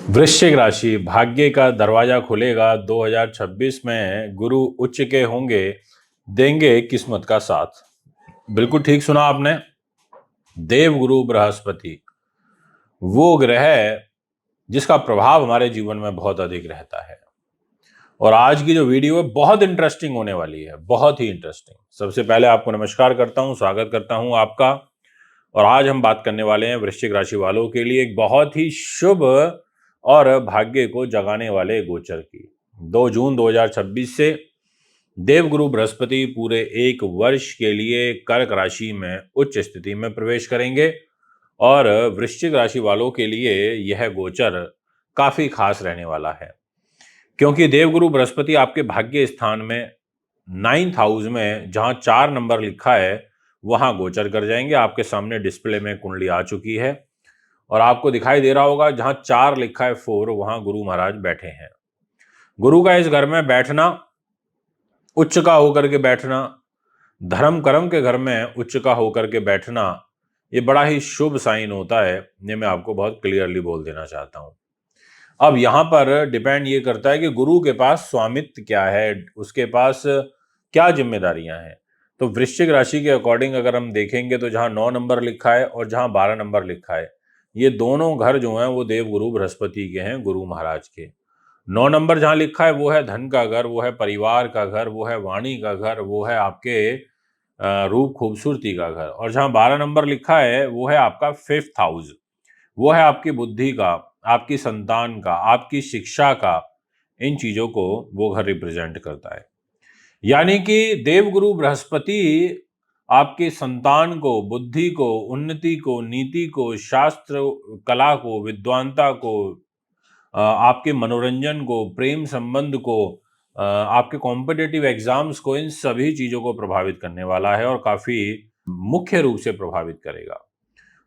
वृश्चिक राशि भाग्य का दरवाजा खुलेगा 2026 में। गुरु उच्च के होंगे, देंगे किस्मत का साथ। बिल्कुल ठीक सुना आपने। देवगुरु बृहस्पति वो ग्रह है जिसका प्रभाव हमारे जीवन में बहुत अधिक रहता है। और आज की जो वीडियो है बहुत इंटरेस्टिंग होने वाली है, बहुत ही इंटरेस्टिंग। सबसे पहले आपको नमस्कार करता हूं, स्वागत करता हूं आपका। और आज हम बात करने वाले हैं वृश्चिक राशि वालों के लिए एक बहुत ही शुभ और भाग्य को जगाने वाले गोचर की। 2 जून 2026 से देवगुरु बृहस्पति पूरे 1 वर्ष के लिए कर्क राशि में उच्च स्थिति में प्रवेश करेंगे। और वृश्चिक राशि वालों के लिए यह गोचर काफी खास रहने वाला है, क्योंकि देवगुरु बृहस्पति आपके भाग्य स्थान में 9th हाउस में जहां 4 नंबर लिखा है वहां गोचर कर जाएंगे। आपके सामने डिस्प्ले में कुंडली आ चुकी है और आपको दिखाई दे रहा होगा जहां 4 लिखा है 4 वहां गुरु महाराज बैठे हैं। गुरु का इस घर में बैठना, उच्च का होकर के बैठना, धर्म कर्म के घर में उच्च का होकर के बैठना, ये बड़ा ही शुभ साइन होता है। ये मैं आपको बहुत क्लियरली बोल देना चाहता हूं। अब यहां पर डिपेंड ये करता है कि गुरु के पास स्वामित्व क्या है, उसके पास क्या जिम्मेदारियां हैं। तो वृश्चिक राशि के अकॉर्डिंग अगर हम देखेंगे तो जहां 9 नंबर लिखा है और जहां 12 नंबर लिखा है, ये दोनों घर जो हैं वो देवगुरु बृहस्पति के हैं, गुरु महाराज के। 9 नंबर जहां लिखा है वो है धन का घर, वो है परिवार का घर, वो है वाणी का घर, वो है आपके रूप खूबसूरती का घर। और जहां 12 नंबर लिखा है वो है आपका 5th हाउस, वो है आपकी बुद्धि का, आपकी संतान का, आपकी शिक्षा का। इन चीजों को वो घर रिप्रेजेंट करता है। यानी कि देवगुरु बृहस्पति आपके संतान को, बुद्धि को, उन्नति को, नीति को, शास्त्र कला को, विद्वानता को, आपके मनोरंजन को, प्रेम संबंध को, आपके कॉम्पिटिटिव एग्जाम्स को, इन सभी चीजों को प्रभावित करने वाला है और काफी मुख्य रूप से प्रभावित करेगा।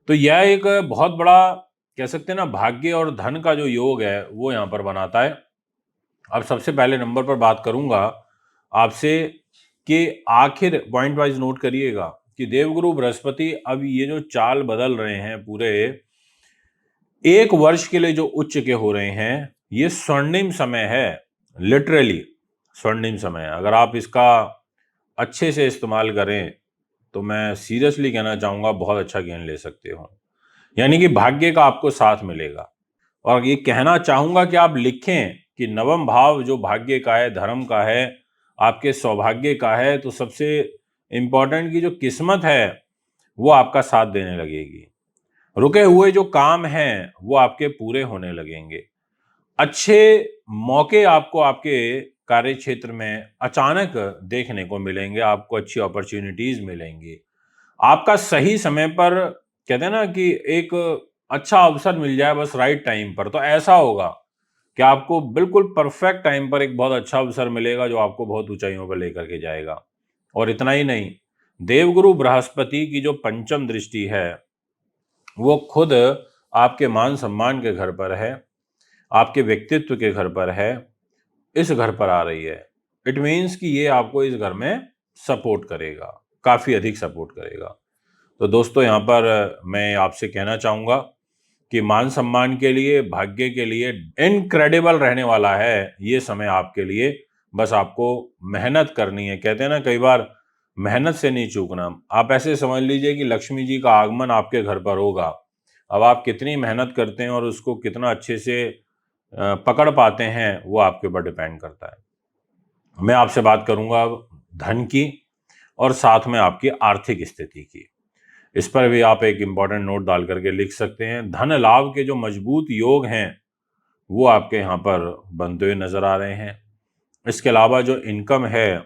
तो यह एक बहुत बड़ा, कह सकते हैं ना, भाग्य और धन का जो योग है वो यहाँ पर बनाता है। अब सबसे पहले नंबर पर बात करूंगा आपसे कि आखिर पॉइंट वाइज नोट करिएगा कि देवगुरु बृहस्पति अब ये जो चाल बदल रहे हैं पूरे 1 वर्ष के लिए जो उच्च के हो रहे हैं, ये स्वर्णिम समय है। लिटरली स्वर्णिम समय है। अगर आप इसका अच्छे से इस्तेमाल करें तो मैं सीरियसली कहना चाहूंगा बहुत अच्छा गेन ले सकते हो। यानी कि भाग्य का आपको साथ मिलेगा। और ये कहना चाहूंगा कि आप लिखें कि नवम भाव जो भाग्य का है, धर्म का है, आपके सौभाग्य का है, तो सबसे इंपॉर्टेंट की जो किस्मत है वो आपका साथ देने लगेगी। रुके हुए जो काम हैं वो आपके पूरे होने लगेंगे। अच्छे मौके आपको आपके कार्य क्षेत्र में अचानक देखने को मिलेंगे, आपको अच्छी अपॉर्चुनिटीज मिलेंगी। आपका सही समय पर, कहते हैं ना कि एक अच्छा अवसर मिल जाए बस राइट टाइम पर, तो ऐसा होगा कि आपको बिल्कुल परफेक्ट टाइम पर एक बहुत अच्छा अवसर मिलेगा जो आपको बहुत ऊंचाइयों पर लेकर के जाएगा। और इतना ही नहीं, देवगुरु बृहस्पति की जो पंचम दृष्टि है वो खुद आपके मान सम्मान के घर पर है, आपके व्यक्तित्व के घर पर है, इस घर पर आ रही है। इट मीन्स कि ये आपको इस घर में सपोर्ट करेगा, काफी अधिक सपोर्ट करेगा। तो दोस्तों यहाँ पर मैं आपसे कहना चाहूंगा कि मान सम्मान के लिए, भाग्य के लिए इनक्रेडिबल रहने वाला है ये समय आपके लिए। बस आपको मेहनत करनी है। कहते हैं ना कई बार, मेहनत से नहीं चूकना। आप ऐसे समझ लीजिए कि लक्ष्मी जी का आगमन आपके घर पर होगा। अब आप कितनी मेहनत करते हैं और उसको कितना अच्छे से पकड़ पाते हैं वो आपके ऊपर डिपेंड करता है। मैं आपसे बात करूंगा अब धन की और साथ में आपकी आर्थिक स्थिति की। इस पर भी आप एक इंपॉर्टेंट नोट डाल करके लिख सकते हैं। धन लाभ के जो मजबूत योग हैं वो आपके यहाँ पर बनते हुए नजर आ रहे हैं। इसके अलावा जो इनकम है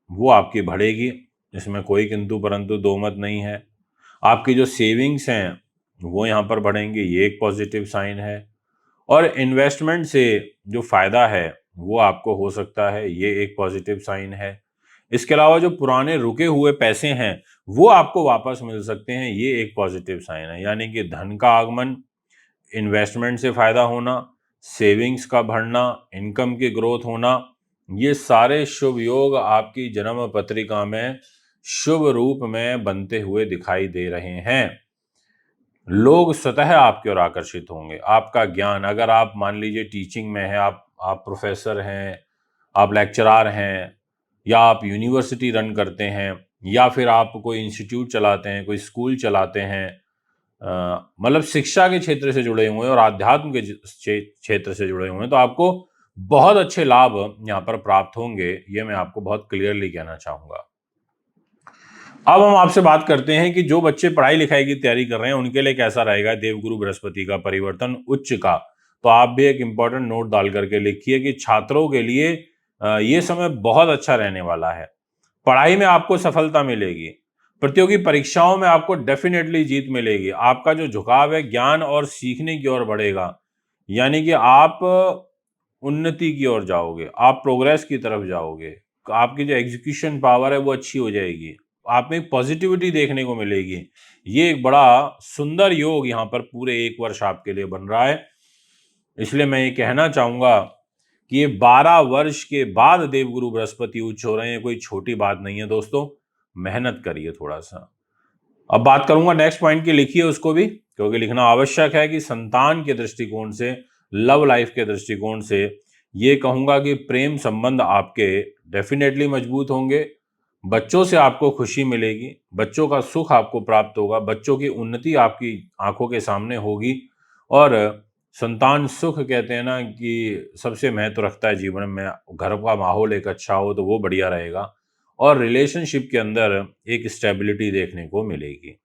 वो आपकी बढ़ेगी, इसमें कोई किंतु परंतु दो मत नहीं है। आपकी जो सेविंग्स हैं वो यहाँ पर बढ़ेंगी, ये एक पॉजिटिव साइन है। और इन्वेस्टमेंट से जो फायदा है वो आपको हो सकता है, ये एक पॉजिटिव साइन है। इसके अलावा जो पुराने रुके हुए पैसे हैं वो आपको वापस मिल सकते हैं, ये एक पॉजिटिव साइन है। यानी कि धन का आगमन, इन्वेस्टमेंट से फायदा होना, सेविंग्स का बढ़ना, इनकम की ग्रोथ होना, ये सारे शुभ योग आपकी जन्म पत्रिका में शुभ रूप में बनते हुए दिखाई दे रहे हैं। लोग स्वतः आपकी ओर आकर्षित होंगे। आपका ज्ञान, अगर आप मान लीजिए टीचिंग में हैं, आप प्रोफेसर हैं, आप लेक्चरार हैं, या आप यूनिवर्सिटी रन करते हैं, या फिर आप कोई इंस्टीट्यूट चलाते हैं, कोई स्कूल चलाते हैं, मतलब शिक्षा के क्षेत्र से जुड़े हुए हैं और आध्यात्म के क्षेत्र से जुड़े हुए हैं, तो आपको बहुत अच्छे लाभ यहाँ पर प्राप्त होंगे। ये मैं आपको बहुत क्लियरली कहना चाहूंगा। अब हम आपसे बात करते हैं कि जो बच्चे पढ़ाई लिखाई की तैयारी कर रहे हैं उनके लिए कैसा रहेगा देवगुरु बृहस्पति का परिवर्तन उच्च का। तो आप भी एक इंपॉर्टेंट नोट डाल करके लिखिए कि छात्रों के लिए ये समय बहुत अच्छा रहने वाला है। पढ़ाई में आपको सफलता मिलेगी, प्रतियोगी परीक्षाओं में आपको डेफिनेटली जीत मिलेगी, आपका जो झुकाव है ज्ञान और सीखने की ओर बढ़ेगा, यानी कि आप उन्नति की ओर जाओगे, आप प्रोग्रेस की तरफ जाओगे, आपकी जो एग्जीक्यूशन पावर है वो अच्छी हो जाएगी, आप में पॉजिटिविटी देखने को मिलेगी। ये एक बड़ा सुंदर योग यहाँ पर पूरे एक वर्ष आपके लिए बन रहा है। इसलिए मैं ये कहना चाहूंगा कि ये 12 वर्ष के बाद देवगुरु बृहस्पति उच्च हो रहे हैं, कोई छोटी बात नहीं है दोस्तों। मेहनत करिए थोड़ा सा। अब बात करूंगा नेक्स्ट पॉइंट की, लिखिए उसको भी, क्योंकि लिखना आवश्यक है कि संतान के दृष्टिकोण से, लव लाइफ के दृष्टिकोण से ये कहूंगा कि प्रेम संबंध आपके डेफिनेटली मजबूत होंगे। बच्चों से आपको खुशी मिलेगी, बच्चों का सुख आपको प्राप्त होगा, बच्चों की उन्नति आपकी आंखों के सामने होगी। और संतान सुख कहते हैं ना कि सबसे महत्व रखता है जीवन में। घर का माहौल एक अच्छा हो तो वो बढ़िया रहेगा, और रिलेशनशिप के अंदर एक स्टेबिलिटी देखने को मिलेगी।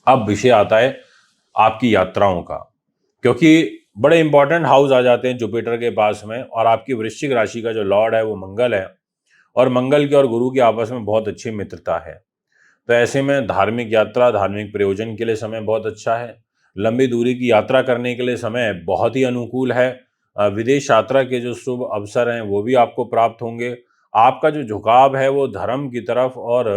अब विषय आता है आपकी यात्राओं का, क्योंकि बड़े इंपॉर्टेंट हाउस आ जाते हैं जुपिटर के पास में, और आपकी वृश्चिक राशि का जो लॉर्ड है वो मंगल है, और मंगल की और गुरु की आपस में बहुत अच्छी मित्रता है। तो ऐसे में धार्मिक यात्रा, धार्मिक प्रयोजन के लिए समय बहुत अच्छा है। लंबी दूरी की यात्रा करने के लिए समय बहुत ही अनुकूल है। विदेश यात्रा के जो शुभ अवसर हैं वो भी आपको प्राप्त होंगे। आपका जो झुकाव है वो धर्म की तरफ और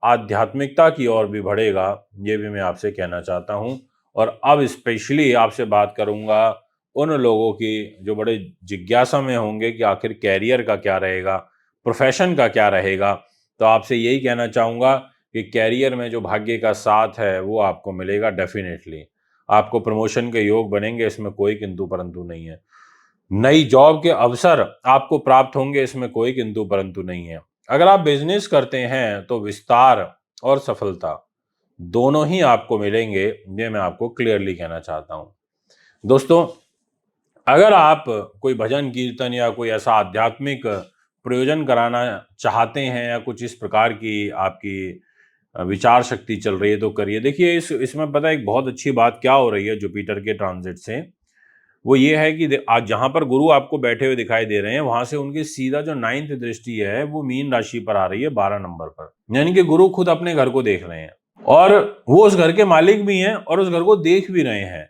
आध्यात्मिकता की ओर भी बढ़ेगा, ये भी मैं आपसे कहना चाहता हूँ। और अब स्पेशली आपसे बात करूँगा उन लोगों की जो बड़े जिज्ञासा में होंगे कि आखिर कैरियर का क्या रहेगा, प्रोफेशन का क्या रहेगा। तो आपसे यही कहना चाहूँगा कि कैरियर में जो भाग्य का साथ है वो आपको मिलेगा डेफिनेटली। आपको प्रमोशन के योग बनेंगे, इसमें कोई किंतु परंतु नहीं है। नई जॉब के अवसर आपको प्राप्त होंगे, इसमें कोई किंतु परंतु नहीं है। अगर आप बिजनेस करते हैं तो विस्तार और सफलता दोनों ही आपको मिलेंगे, ये मैं आपको क्लियरली कहना चाहता हूं। दोस्तों, अगर आप कोई भजन कीर्तन या कोई ऐसा आध्यात्मिक प्रयोजन कराना चाहते हैं, या कुछ इस प्रकार की आपकी विचार शक्ति चल रही है तो करिए। देखिए इसमें पता है एक बहुत अच्छी बात क्या हो रही है जुपिटर के ट्रांजिट से, वो ये है कि आज जहां पर गुरु आपको बैठे हुए दिखाई दे रहे हैं, वहां से उनकी सीधा जो 9th दृष्टि है वो मीन राशि पर आ रही है 12 नंबर पर। यानी कि गुरु खुद अपने घर को देख रहे हैं, और वो उस घर के मालिक भी हैं और उस घर को देख भी रहे हैं।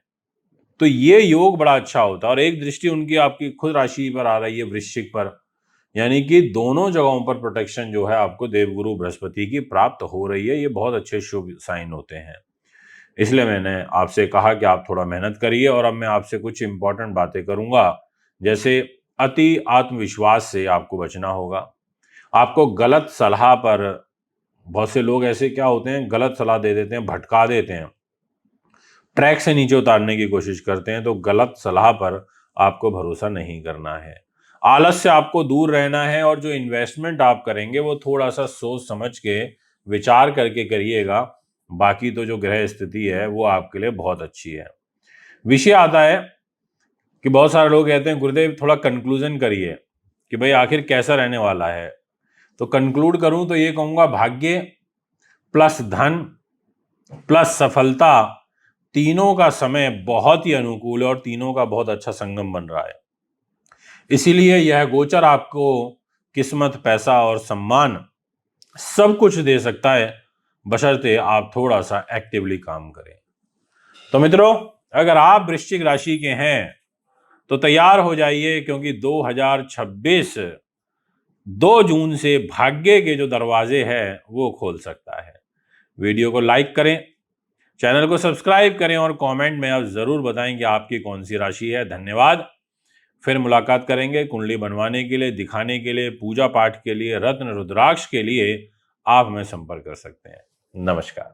तो ये योग बड़ा अच्छा होता है। और एक दृष्टि उनकी आपकी खुद राशि पर आ रही है वृश्चिक पर, यानी कि दोनों जगहों पर प्रोटेक्शन जो है आपको देवगुरु बृहस्पति की प्राप्त हो रही है। ये बहुत अच्छे शुभ साइन होते हैं। इसलिए मैंने आपसे कहा कि आप थोड़ा मेहनत करिए। और अब मैं आपसे कुछ इंपॉर्टेंट बातें करूंगा, जैसे अति आत्मविश्वास से आपको बचना होगा। आपको गलत सलाह पर, बहुत से लोग ऐसे क्या होते हैं, गलत सलाह दे देते हैं, भटका देते हैं, ट्रैक से नीचे उतारने की कोशिश करते हैं। तो गलत सलाह पर आपको भरोसा नहीं करना है। आलस से आपको दूर रहना है, और जो इन्वेस्टमेंट आप करेंगे वो थोड़ा सा सोच समझ के विचार करके करिएगा। बाकी तो जो ग्रह स्थिति है वो आपके लिए बहुत अच्छी है। विषय आता है कि बहुत सारे लोग कहते हैं गुरुदेव थोड़ा कंक्लूजन करिए कि भाई आखिर कैसा रहने वाला है। तो कंक्लूड करूं तो ये कहूंगा, भाग्य प्लस धन प्लस सफलता, तीनों का समय बहुत ही अनुकूल है और तीनों का बहुत अच्छा संगम बन रहा है। इसीलिए यह गोचर आपको किस्मत, पैसा और सम्मान सब कुछ दे सकता है, बशर्ते आप थोड़ा सा एक्टिवली काम करें। तो मित्रों, अगर आप वृश्चिक राशि के हैं तो तैयार हो जाइए, क्योंकि 2026 2 जून से भाग्य के जो दरवाजे हैं वो खोल सकता है। वीडियो को लाइक करें, चैनल को सब्सक्राइब करें, और कमेंट में आप जरूर बताएं कि आपकी कौन सी राशि है। धन्यवाद। फिर मुलाकात करेंगे। कुंडली बनवाने के लिए, दिखाने के लिए, पूजा पाठ के लिए, रत्न रुद्राक्ष के लिए आप हमें संपर्क कर सकते हैं। नमस्कार।